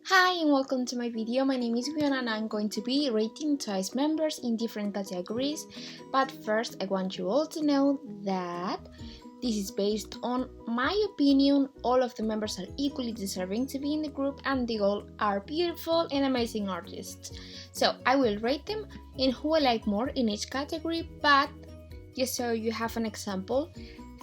Hi and welcome to my video. My name is Fiona and I'm going to be rating Twice members in different categories. But first I want you all to know that this is based on my opinion. All of the members are equally deserving to be in the group and they all are beautiful and amazing artists. So I will rate them in who I like more in each category, but just so you have an example,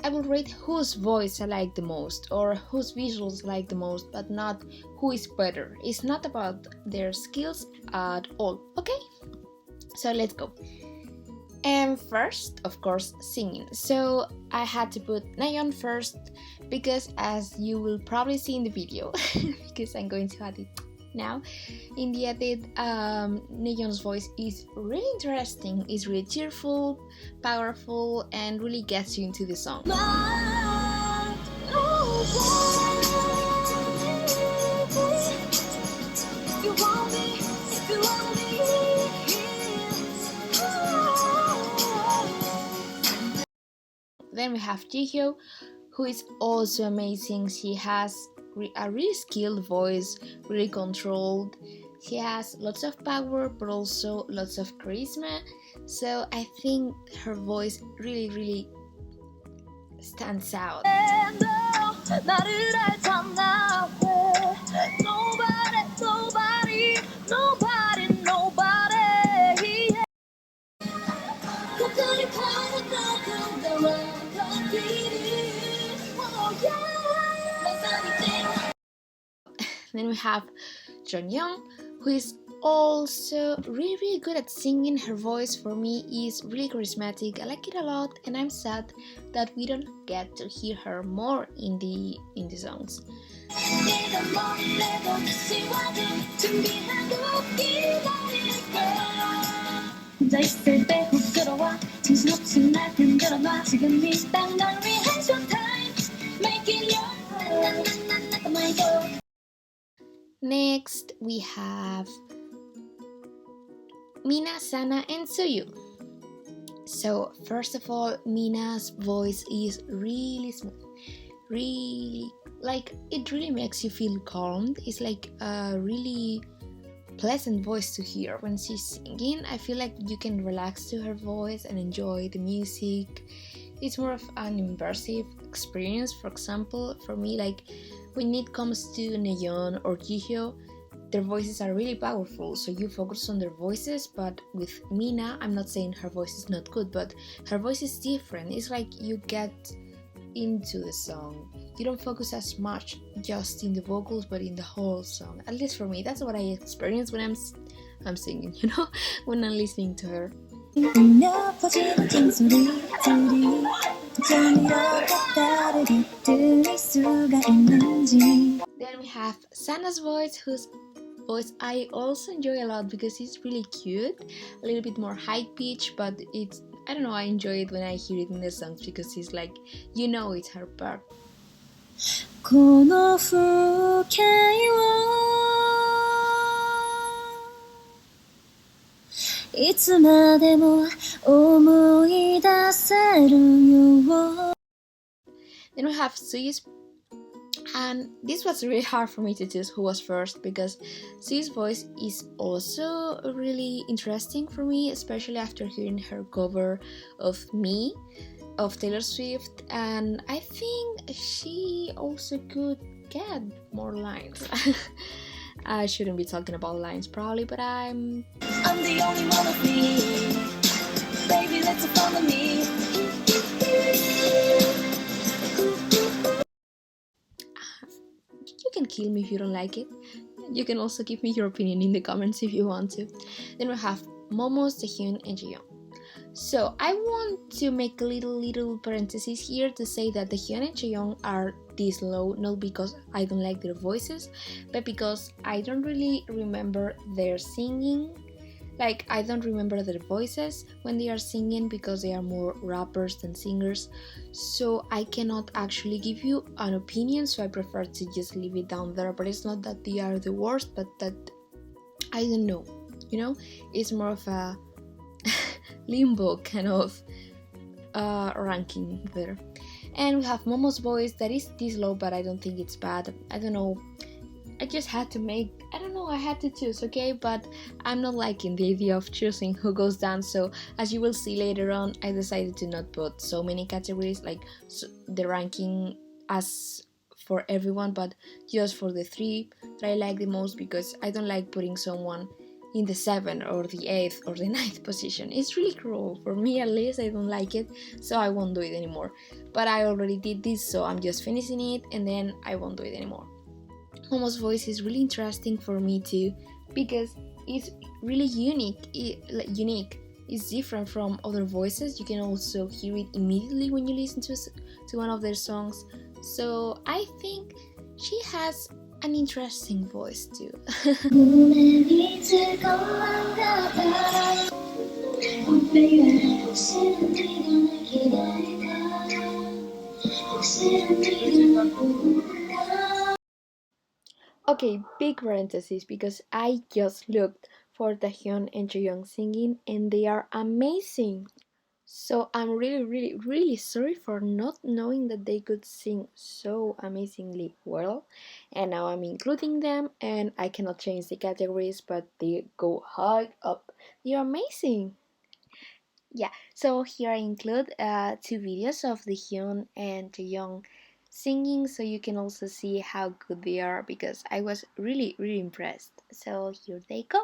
I will rate whose voice I like the most or whose visuals I like the most, but not who is better. It's not about their skills at all, okay? So let's go. And first, of course, singing. So I had to put Nayeon first because, as you will probably see in the video, because I'm going to add it now in the edit, Nayeon's voice is really interesting. It's really cheerful, powerful, and really gets you into the song. Then we have Jihyo, who is also amazing. She has a really skilled voice, really controlled. She has lots of power but also lots of charisma. So I think her voice really stands out. Then we have Jeonyoung, who is also really good at singing. Her voice for me is really charismatic. I like it a lot, and I'm sad that we don't get to hear her more in the songs. Next, we have Mina, Sana, and Suyu. So, first of all, Mina's voice is really smooth. It really makes you feel calmed. It's like a really pleasant voice to hear when she's singing. I feel like you can relax to her voice and enjoy the music. It's more of an immersive experience. For example, for me, like when it comes to Nayeon or Jihyo, their voices are really powerful, so you focus on their voices. But with Mina, I'm not saying her voice is not good, but her voice is different. It's like you get into the song. You don't focus as much just in the vocals, but in the whole song. At least for me, that's what I experience when I'm singing, when I'm listening to her. Then we have Sana's voice, whose voice I also enjoy a lot because it's really cute, a little bit more high pitch, but I don't know, I enjoy it when I hear it in the songs because it's like, it's her part. Then we have Suyu's, and this was really hard for me to choose who was first because Suyu's voice is also really interesting for me, especially after hearing her cover of Me of Taylor Swift, and I think she also could get more lines. I shouldn't be talking about lines probably, but I'm the only one of me. Baby, let's follow me. You can kill me if you don't like it. You can also give me your opinion in the comments if you want to. Then we have Momo, Sehun, and Jiyeon. So I want to make a little parenthesis here to say that the Hyun and Jiyeon are this low, not because I don't like their voices, but because I don't really remember their singing. Like, I don't remember their voices when they are singing because they are more rappers than singers. So I cannot actually give you an opinion, so I prefer to just leave it down there. But it's not that they are the worst, but that I don't know. It's more of a limbo kind of ranking there. And we have Momo's voice that is this low, but I don't think it's bad. I don't know. I just had to I don't know, I had to choose, okay? But I'm not liking the idea of choosing who goes down, so as you will see later on, I decided to not put so many categories, like the ranking as for everyone, but just for the 3 that I like the most, because I don't like putting someone in the 7th or the 8th or the 9th position. It's really cruel, for me at least. I don't like it, so I won't do it anymore. But I already did this, so I'm just finishing it, and then I won't do it anymore. Momo's voice is really interesting for me too, because it's really unique. It's different from other voices. You can also hear it immediately when you listen to one of their songs. So I think she has an interesting voice too. Okay, big parenthesis, because I just looked for Taehyun and Jaeyoung singing, and they are amazing. So I'm really, really, really sorry for not knowing that they could sing so amazingly well. And now I'm including them, and I cannot change the categories, but they go high up. They're amazing. Yeah, so here I include 2 videos of the Hyun and the Young singing, so you can also see how good they are, because I was really, really impressed. So here they go.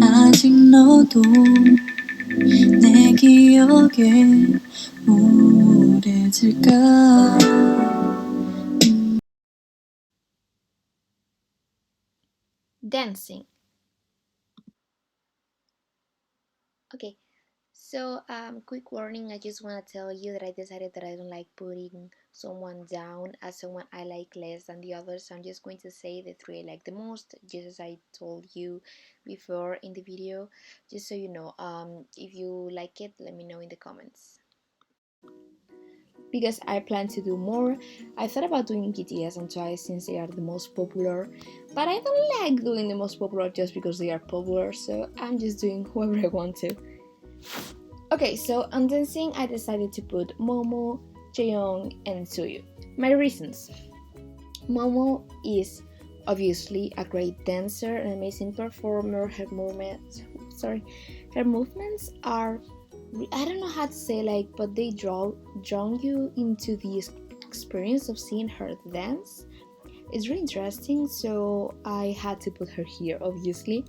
아직 너도 내 기억에 우울해질까. Dancing. Okay, so quick warning, I just want to tell you that I decided that I don't like putting someone down as someone I like less than the others. So I'm just going to say the 3 I like the most, just as I told you before in the video, just so you know. If you like it, let me know in the comments, because I plan to do more. I thought about doing BTS and Twice since they are the most popular, but I don't like doing the most popular just because they are popular, so I'm just doing whoever I want to. Okay, so on dancing, I decided to put Momo, Jaeyoung, and Suyu. My reasons: Momo is obviously a great dancer, an amazing performer. Her movements are, I don't know how to say, like, but they draw you into the experience of seeing her dance. It's really interesting, so I had to put her here, obviously.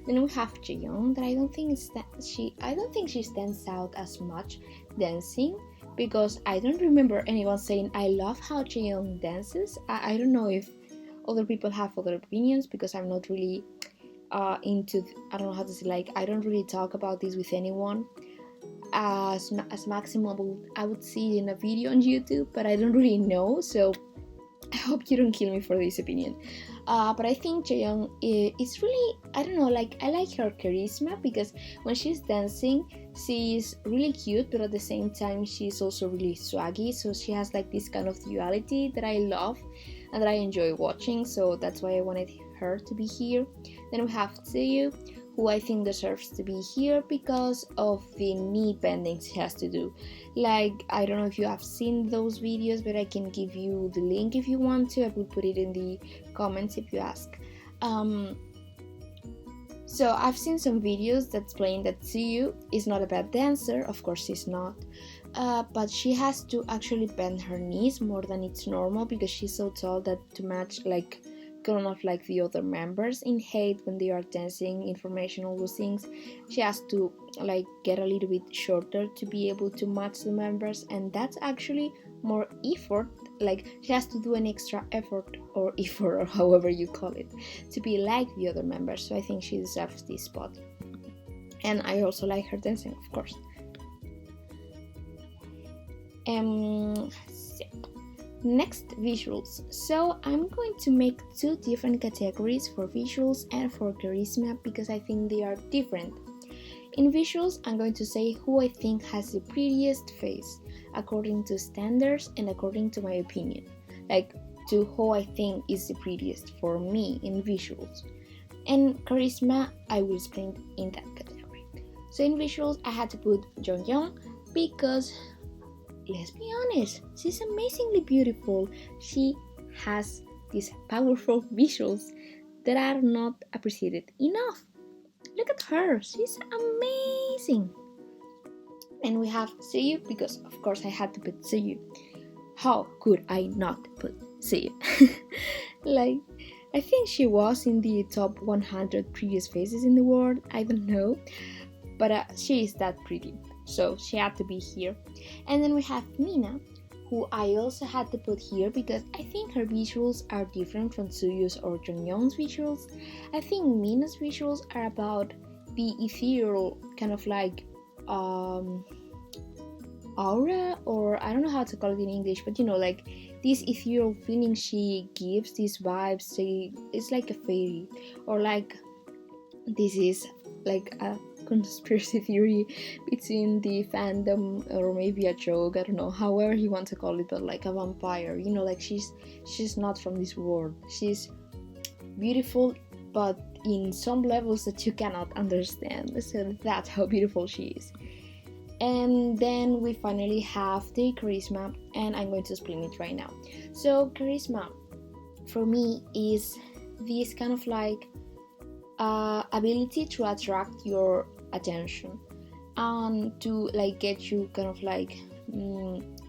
Then we have Jaeyoung, that I don't think she stands out as much dancing, because I don't remember anyone saying I love how Jaeyoung dances. I don't know if other people have other opinions, because I'm not really into. I don't know how to say, like, I don't really talk about this with anyone. As maximum, I would see it in a video on YouTube, but I don't really know. So I hope you don't kill me for this opinion. But I think Jaeyoung is really, I don't know, like, I like her charisma, because when she's dancing, she's really cute, but at the same time, she's also really swaggy. So she has like this kind of duality that I love and that I enjoy watching. So that's why I wanted her to be here. Then we have Tsuyu, who I think deserves to be here because of the knee bending she has to do. Like, I don't know if you have seen those videos, but I can give you the link if you want to. I will put it in the comments if you ask. So I've seen some videos that explain that Tsuyu is not a bad dancer. Of course she's not, but she has to actually bend her knees more than it's normal, because she's so tall that to match, like, kind of like the other members in Hate when they are dancing, information, all those things, she has to like get a little bit shorter to be able to match the members, and that's actually more effort. Like, she has to do an extra effort or however you call it, to be like the other members. So I think she deserves this spot, and I also like her dancing, of course. Next, visuals. So I'm going to make 2 different categories for visuals and for charisma, because I think they are different. In visuals, I'm going to say who I think has the prettiest face. according to standards and according to my opinion, like to who I think is the prettiest for me in visuals. And charisma, I will explain in that category. So in visuals, I had to put Jonghyun because, let's be honest, she's amazingly beautiful. She has these powerful visuals that are not appreciated enough. Look at her, she's amazing. And we have Seiyu because, of course, I had to put Seiyu. How could I not put Seiyu? Like, I think she was in the top 100 prettiest faces in the world. I don't know, but she is that pretty, so she had to be here. And then we have Mina, who I also had to put here because I think her visuals are different from Suyu's or Jonghyun's visuals. I think Mina's visuals are about the ethereal kind of like aura, or I don't know how to call it in English, but like this ethereal feeling she gives, these vibes. It's like a fairy, or like this is like a conspiracy theory between the fandom, or maybe a joke, I don't know, however you want to call it, but like a vampire, like she's not from this world. She's beautiful, but in some levels that you cannot understand. So that's how beautiful she is. And then we finally have the charisma, and I'm going to explain it right now. So charisma for me is this kind of like ability to attract your attention and to like get you kind of like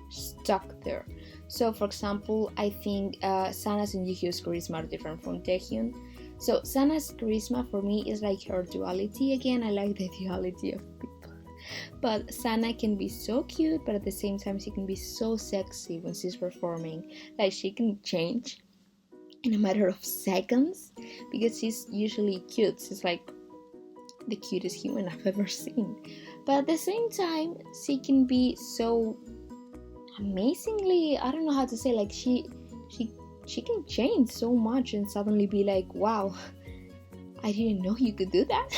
stuck there. So for example, I think Sana's and Jihyun's charisma are different from Taehyun. So Sana's charisma for me is like her duality. Again, I like the duality of people. But Sana can be so cute, but at the same time she can be so sexy when she's performing. Like she can change in a matter of seconds because she's usually cute. She's like the cutest human I've ever seen. But at the same time, she can be so amazingly, I don't know how to say, like she can change so much and suddenly be like, wow, I didn't know you could do that.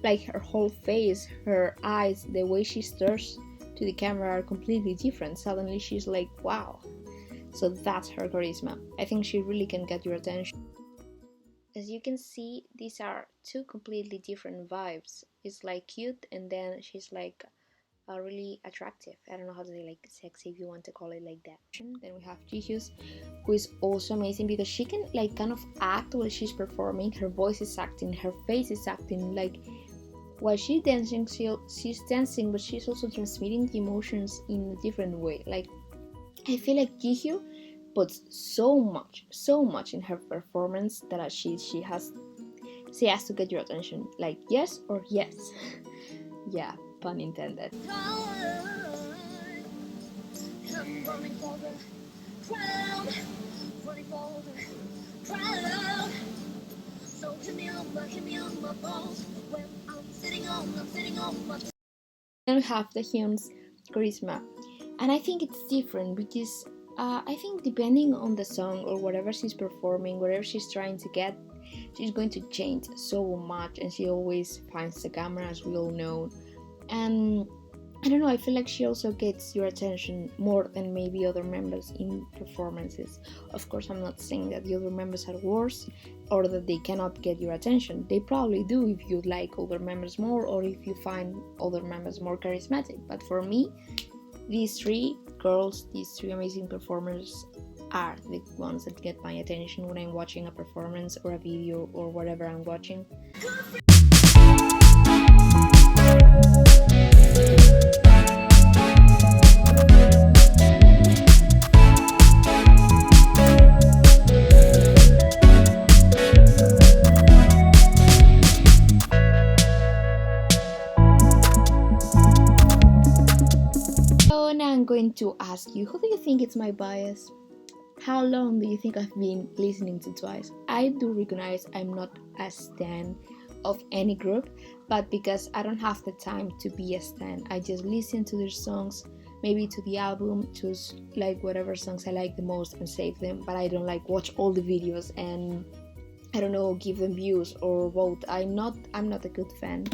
Like her whole face, her eyes, the way she stares to the camera are completely different. Suddenly she's like, wow. So that's her charisma. I think she really can get your attention. As you can see, these are two completely different vibes. It's like cute, and then she's like really attractive. I don't know how to say, like sexy, if you want to call it like that. Then we have Jihyun, who is also amazing because she can like kind of act while she's performing. Her voice is acting, her face is acting. Like while she's dancing, she's dancing, but she's also transmitting the emotions in a different way. Like I feel like Jihyun puts so much in her performance that she has to get your attention. Like yes or yes. Yeah, pun intended. Then we have the Hyun's charisma, and I think it's different because I think depending on the song or whatever she's performing, whatever she's trying to get, she's going to change so much, and she always finds the camera, as we all know. And I don't know, I feel like she also gets your attention more than maybe other members in performances. Of course, I'm not saying that the other members are worse or that they cannot get your attention. They probably do if you like other members more, or if you find other members more charismatic. But for me, these three girls, these three amazing performers are the ones that get my attention when I'm watching a performance or a video or whatever I'm watching. So now I'm going to ask you, who do you think is my bias? How long do you think I've been listening to Twice? I do recognize I'm not a stan of any group, but because I don't have the time to be a stan, I just listen to their songs, maybe to the album, choose like whatever songs I like the most and save them, but I don't like watch all the videos and I don't know, give them views or vote. I'm not a good fan.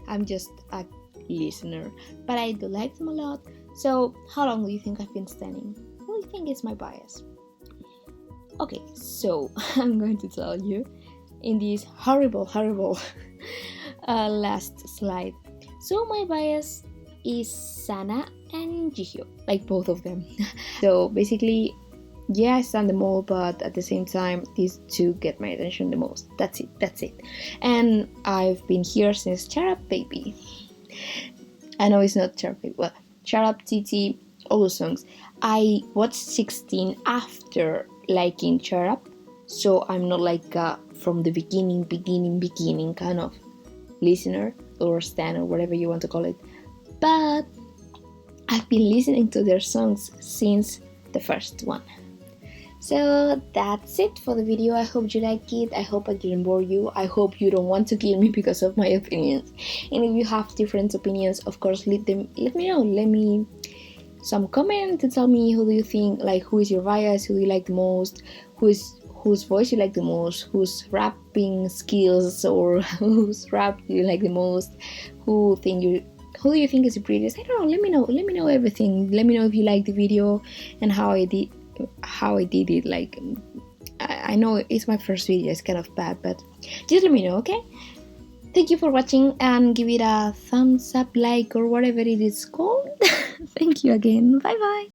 I'm just a listener, but I do like them a lot. So, how long do you think I've been standing? Well, I think it's my bias. Okay, so I'm going to tell you in this horrible last slide. So my bias is Sana and Jihyo, like both of them. So basically, yeah, I stand them all, but at the same time, these two get my attention the most. That's it. And I've been here since Shut Up Baby. I know it's not Shut Up Baby. Well, Shut Up TT, all those songs. I watched 16 after liking Shut Up, so I'm not like from the beginning kind of listener or stan or whatever you want to call it. But I've been listening to their songs since the first one. So that's it for the video. I hope you like it. I hope I didn't bore you. I hope you don't want to kill me because of my opinions. And if you have different opinions, of course, let me know. Let me some comment to tell me who do you think, like who is your bias, who do you like the most, whose voice you like the most, whose rapping skills or whose rap you like the most, who do you think is the prettiest? I don't know. Let me know everything. Let me know if you like the video and how I did it. Like I know it's my first video, it's kind of bad, but just let me know, okay? Thank you for watching and give it a thumbs up, like, or whatever it is called. Thank you again. Bye bye.